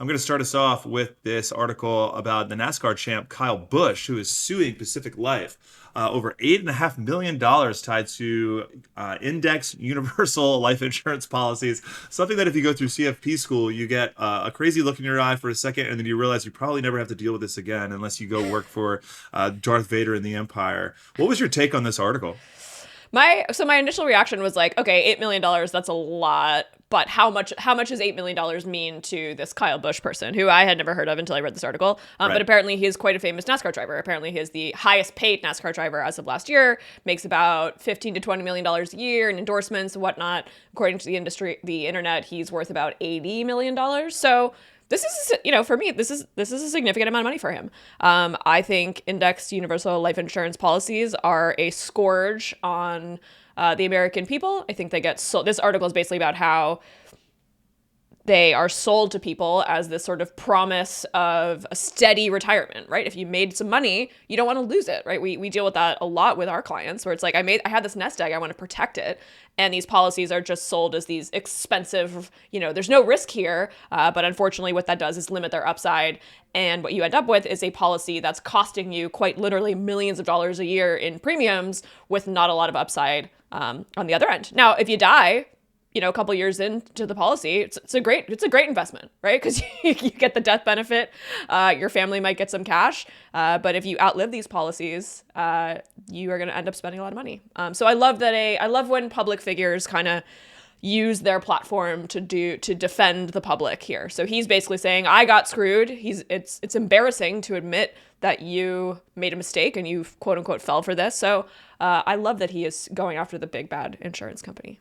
I'm going to start us off with this article about the NASCAR champ Kyle Busch, who is suing Pacific Life over $8.5 million tied to index universal life insurance policies. Something that if you go through CFP school, you get a crazy look in your eye for a second, and then you realize you probably never have to deal with this again unless you go work for Darth Vader in the Empire. What was your take on this article? My initial reaction was like, okay, $8 million, that's a lot, but how much does $8 million mean to this Kyle Busch person who I had never heard of until I read this article? Right. But apparently he is quite a famous NASCAR driver. Apparently he is the highest paid NASCAR driver as of last year, makes about $15 to $20 million a year in endorsements and whatnot. According to the internet, he's worth about $80 million. So this is, for me, this is a significant amount of money for him. I think indexed universal life insurance policies are a scourge on the American people. I think they get sold. This article is basically about how they are sold to people as this sort of promise of a steady retirement, right? If you made some money, you don't want to lose it, right? We deal with that a lot with our clients where it's like, I had this nest egg, I want to protect it. And these policies are just sold as these expensive, there's no risk here. But unfortunately, what that does is limit their upside. And what you end up with is a policy that's costing you quite literally millions of dollars a year in premiums with not a lot of upside on the other end. Now, if you die, a couple years into the policy, it's a great investment, right? Because you get the death benefit, your family might get some cash, but if you outlive these policies, you are going to end up spending a lot of money. So I love when public figures kind of use their platform to defend the public here. So he's basically saying, I got screwed. It's embarrassing to admit that you made a mistake and you quote unquote fell for this. So I love that he is going after the big bad insurance company.